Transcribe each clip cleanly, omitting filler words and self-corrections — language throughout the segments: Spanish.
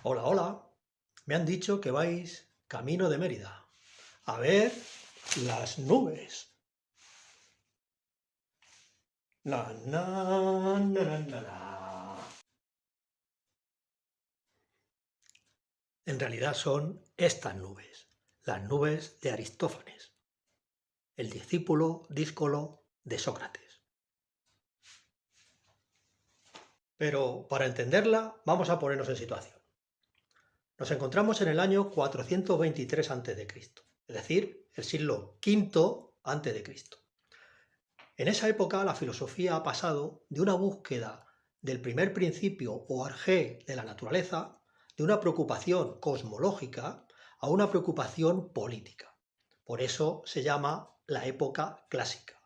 Hola, hola. Me han dicho que vais camino de Mérida. A ver las nubes. Na, na, na, na, na, na. En realidad son estas nubes, las nubes de Aristófanes, el discípulo díscolo de Sócrates. Pero para entenderla, vamos a ponernos en situación. Nos encontramos en el año 423 a.C., es decir, el siglo V a.C. En esa época la filosofía ha pasado de una búsqueda del primer principio o arjé de la naturaleza, de una preocupación cosmológica, a una preocupación política. Por eso se llama la época clásica.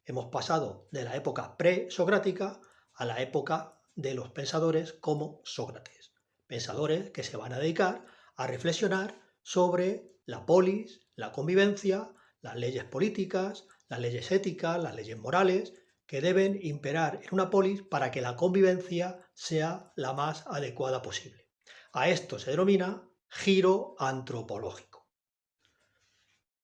Hemos pasado de la época presocrática a la época de los pensadores como Sócrates. Pensadores que se van a dedicar a reflexionar sobre la polis, la convivencia, las leyes políticas, las leyes éticas, las leyes morales, que deben imperar en una polis para que la convivencia sea la más adecuada posible. A esto se denomina giro antropológico.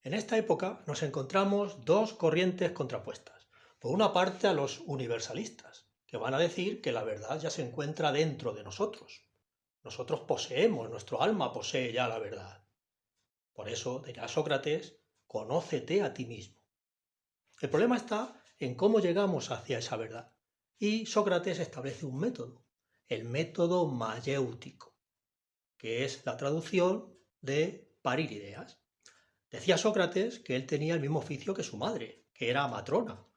En esta época nos encontramos dos corrientes contrapuestas. Por una parte a los universalistas, que van a decir que la verdad ya se encuentra dentro de nosotros. Nosotros poseemos, nuestro alma posee ya la verdad. Por eso dirá Sócrates, conócete a ti mismo. El problema está en cómo llegamos hacia esa verdad. Y Sócrates establece un método, el método mayéutico, que es la traducción de parir ideas. Decía Sócrates que él tenía el mismo oficio que su madre, que era matrona,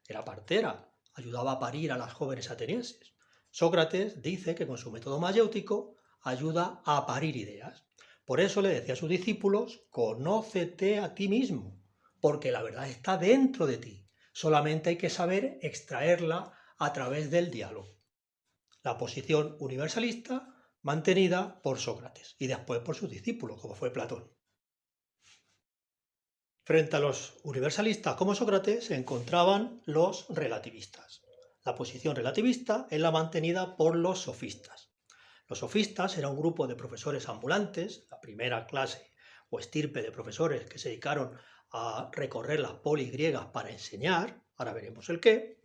era partera, ayudaba a parir a las jóvenes atenienses. Sócrates dice que con su método mayéutico ayuda a parir ideas. Por eso le decía a sus discípulos, conócete a ti mismo, porque la verdad está dentro de ti. Solamente hay que saber extraerla a través del diálogo. La posición universalista mantenida por Sócrates y después por sus discípulos, como fue Platón. Frente a los universalistas como Sócrates se encontraban los relativistas. La posición relativista es la mantenida por los sofistas. Los sofistas eran un grupo de profesores ambulantes, la primera clase o estirpe de profesores que se dedicaron a recorrer las polis griegas para enseñar, ahora veremos el qué,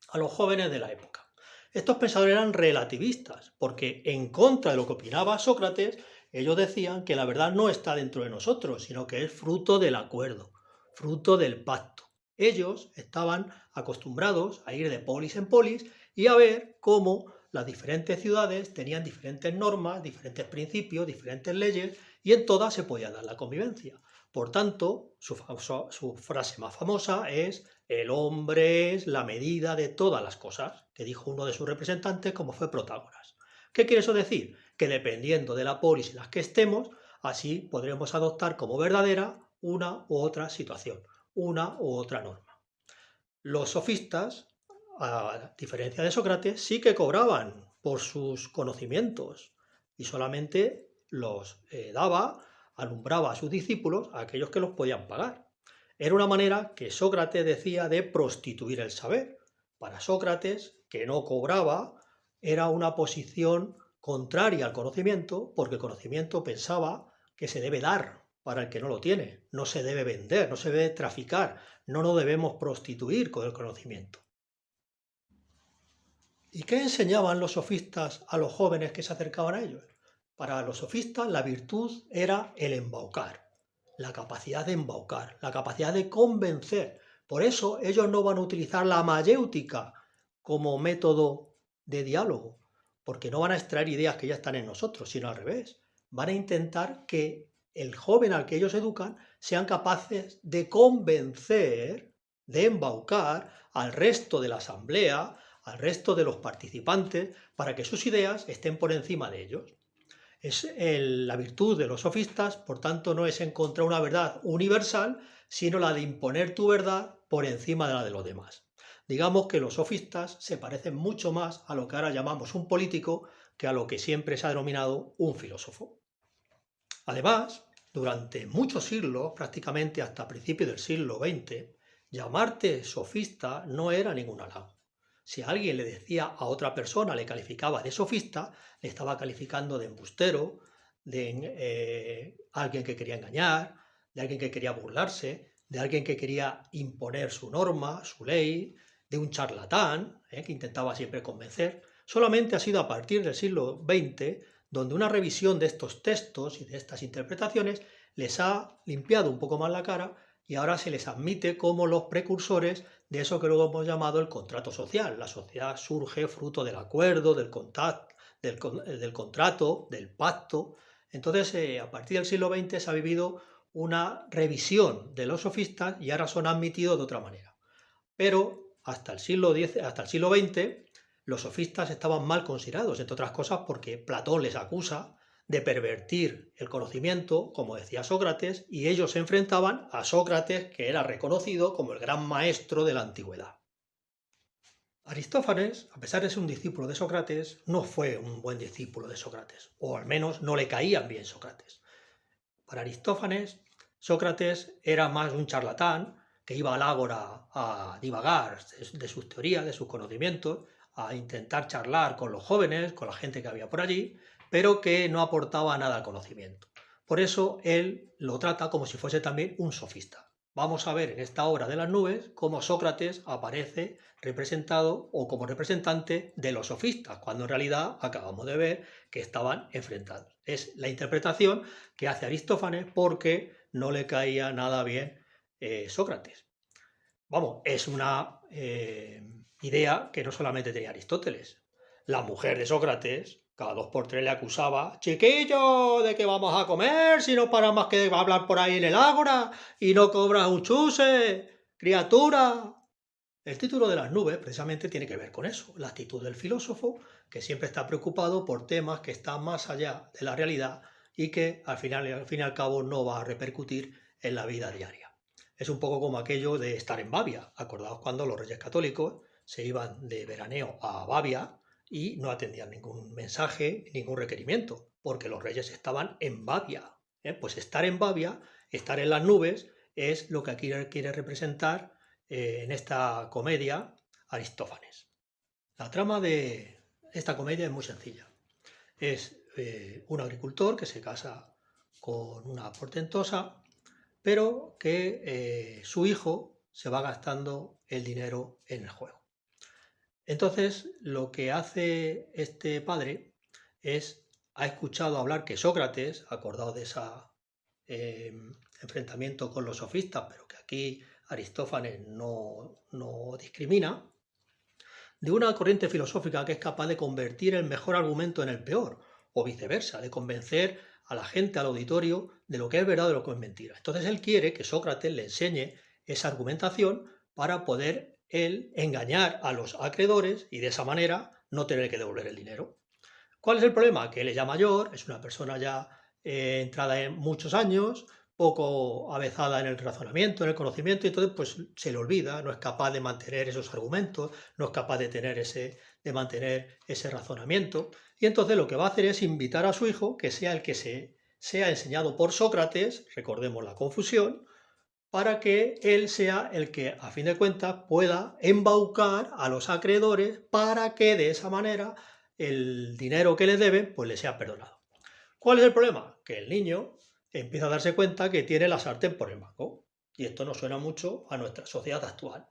a los jóvenes de la época. Estos pensadores eran relativistas, porque en contra de lo que opinaba Sócrates, ellos decían que la verdad no está dentro de nosotros, sino que es fruto del acuerdo, fruto del pacto. Ellos estaban acostumbrados a ir de polis en polis y a ver cómo las diferentes ciudades tenían diferentes normas, diferentes principios, diferentes leyes, y en todas se podía dar la convivencia. Por tanto, su frase más famosa es el hombre es la medida de todas las cosas, que dijo uno de sus representantes como fue Protágoras. ¿Qué quiere eso decir? Que dependiendo de la polis en la que estemos, así podremos adoptar como verdadera una u otra situación, una u otra norma. Los sofistas, a diferencia de Sócrates, sí que cobraban por sus conocimientos y solamente los alumbraba a sus discípulos, a aquellos que los podían pagar. Era una manera que Sócrates decía de prostituir el saber. Para Sócrates, que no cobraba, era una posición contraria al conocimiento, porque el conocimiento pensaba que se debe dar para el que no lo tiene, no se debe vender, no se debe traficar, no nos debemos prostituir con el conocimiento. ¿Y qué enseñaban los sofistas a los jóvenes que se acercaban a ellos? Para los sofistas la virtud era el embaucar, la capacidad de embaucar, la capacidad de convencer. Por eso ellos no van a utilizar la mayéutica como método de diálogo, porque no van a extraer ideas que ya están en nosotros, sino al revés. Van a intentar que el joven al que ellos educan sean capaces de convencer, de embaucar al resto de la asamblea, al resto de los participantes, para que sus ideas estén por encima de ellos. La virtud de los sofistas, por tanto, no es encontrar una verdad universal, sino la de imponer tu verdad por encima de la de los demás. Digamos que los sofistas se parecen mucho más a lo que ahora llamamos un político que a lo que siempre se ha denominado un filósofo. Además, durante muchos siglos, prácticamente hasta principios del siglo XX, llamarte sofista no era ningún halago. Si alguien le decía a otra persona, le calificaba de sofista, le estaba calificando de embustero, de alguien que quería engañar, de alguien que quería burlarse, de alguien que quería imponer su norma, su ley, de un charlatán, que intentaba siempre convencer. Solamente ha sido a partir del siglo XX donde una revisión de estos textos y de estas interpretaciones les ha limpiado un poco más la cara y ahora se les admite como los precursores de eso que luego hemos llamado el contrato social. La sociedad surge fruto del acuerdo, del contrato, del pacto. Entonces, a partir del siglo XX se ha vivido una revisión de los sofistas y ahora son admitidos de otra manera. Pero hasta el siglo XX los sofistas estaban mal considerados, entre otras cosas porque Platón les acusa de pervertir el conocimiento, como decía Sócrates, y ellos se enfrentaban a Sócrates, que era reconocido como el gran maestro de la antigüedad. Aristófanes, a pesar de ser un discípulo de Sócrates, no fue un buen discípulo de Sócrates, o al menos no le caían bien Sócrates. Para Aristófanes, Sócrates era más un charlatán que iba al ágora a divagar de sus teorías, de sus conocimientos, a intentar charlar con los jóvenes, con la gente que había por allí, pero que no aportaba nada al conocimiento. Por eso él lo trata como si fuese también un sofista. Vamos a ver en esta obra de las nubes cómo Sócrates aparece representado o como representante de los sofistas, cuando en realidad acabamos de ver que estaban enfrentados. Es la interpretación que hace Aristófanes porque no le caía nada bien Sócrates. Vamos, es una idea que no solamente tenía Aristóteles. La mujer de Sócrates, cada 2 por 3 le acusaba: chiquillo, ¿de qué vamos a comer si no para más que hablar por ahí en el ágora y no cobras un chuse? Criatura. El título de las nubes precisamente tiene que ver con eso, la actitud del filósofo que siempre está preocupado por temas que están más allá de la realidad y que al fin y al cabo no va a repercutir en la vida diaria. Es un poco como aquello de estar en Babia. Acordaos cuando los reyes católicos se iban de veraneo a Babia y no atendían ningún mensaje, ningún requerimiento, porque los reyes estaban en Babia. Pues estar en Babia, estar en las nubes, es lo que aquí quiere representar en esta comedia Aristófanes. La trama de esta comedia es muy sencilla. Es un agricultor que se casa con una portentosa, pero que su hijo se va gastando el dinero en el juego. Entonces, lo que hace este padre ha escuchado hablar que Sócrates, acordado de ese enfrentamiento con los sofistas, pero que aquí Aristófanes no discrimina, de una corriente filosófica que es capaz de convertir el mejor argumento en el peor, o viceversa, de convencer a la gente, al auditorio, de lo que es verdad o de lo que es mentira. Entonces él quiere que Sócrates le enseñe esa argumentación para poder él engañar a los acreedores y de esa manera no tener que devolver el dinero. ¿Cuál es el problema? Que él es ya mayor, es una persona ya entrada en muchos años, poco avezada en el razonamiento, en el conocimiento, y entonces pues se le olvida, no es capaz de mantener esos argumentos, no es capaz de mantener ese razonamiento, y entonces lo que va a hacer es invitar a su hijo, que sea el que sea enseñado por Sócrates, recordemos la confusión, para que él sea el que, a fin de cuentas, pueda embaucar a los acreedores para que de esa manera el dinero que le deben pues le sea perdonado. ¿Cuál es el problema? Que el niño empieza a darse cuenta que tiene la sartén por el mango. Y esto nos suena mucho a nuestra sociedad actual,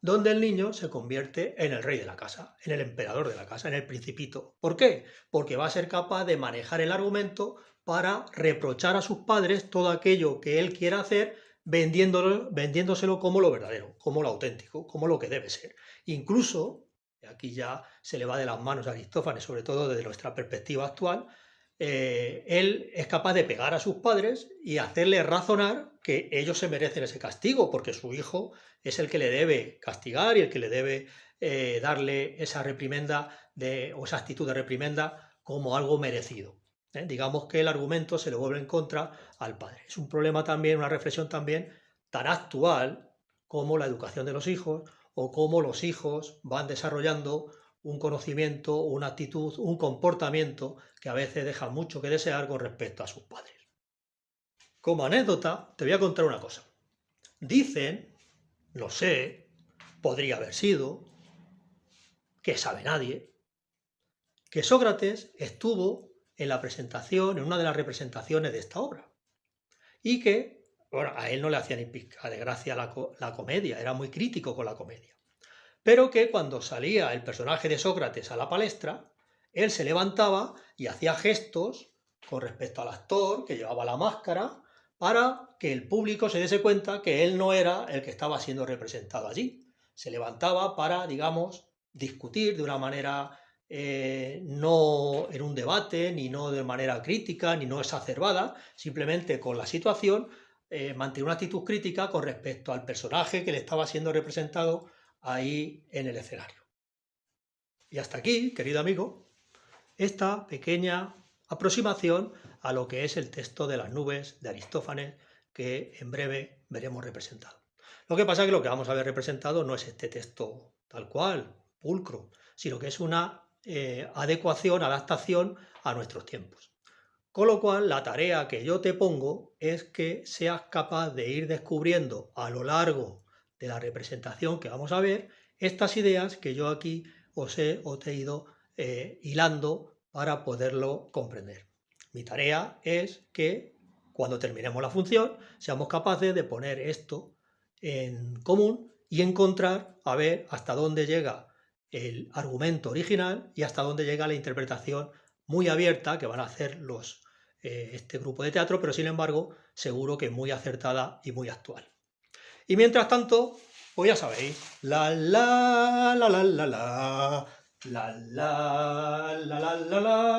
donde el niño se convierte en el rey de la casa, en el emperador de la casa, en el principito. ¿Por qué? Porque va a ser capaz de manejar el argumento para reprochar a sus padres todo aquello que él quiera hacer, vendiéndoselo como lo verdadero, como lo auténtico, como lo que debe ser. Incluso, aquí ya se le va de las manos a Aristófanes, sobre todo desde nuestra perspectiva actual, él es capaz de pegar a sus padres y hacerles razonar que ellos se merecen ese castigo, porque su hijo es el que le debe castigar y el que le debe darle esa reprimenda o esa actitud de reprimenda como algo merecido. Digamos que el argumento se le vuelve en contra al padre. Es un problema también, una reflexión también tan actual como la educación de los hijos o cómo los hijos van desarrollando un conocimiento, una actitud, un comportamiento que a veces deja mucho que desear con respecto a sus padres. Como anécdota, te voy a contar una cosa. Dicen, no sé, podría haber sido, que sabe nadie, que Sócrates estuvo en la presentación, en una de las representaciones de esta obra, y que, bueno, a él no le hacía ni pizca de gracia la comedia, era muy crítico con la comedia, pero que cuando salía el personaje de Sócrates a la palestra, él se levantaba y hacía gestos con respecto al actor que llevaba la máscara para que el público se diese cuenta que él no era el que estaba siendo representado allí. Se levantaba para, digamos, discutir de una manera no en un debate, ni no de manera crítica, ni no exacerbada, simplemente con la situación, mantener una actitud crítica con respecto al personaje que le estaba siendo representado ahí en el escenario. Y hasta aquí, querido amigo, esta pequeña aproximación a lo que es el texto de las nubes de Aristófanes, que en breve veremos representado. Lo que pasa es que lo que vamos a ver representado no es este texto tal cual, pulcro, sino que es una adecuación, adaptación a nuestros tiempos. Con lo cual, la tarea que yo te pongo es que seas capaz de ir descubriendo a lo largo de la representación que vamos a ver estas ideas que yo aquí os he ido hilando para poderlo comprender. Mi tarea es que cuando terminemos la función seamos capaces de poner esto en común y encontrar a ver hasta dónde llega el argumento original y hasta dónde llega la interpretación muy abierta que van a hacer este grupo de teatro, pero sin embargo seguro que muy acertada y muy actual. Y mientras tanto, pues ya sabéis, la la la la la la la la la la la la.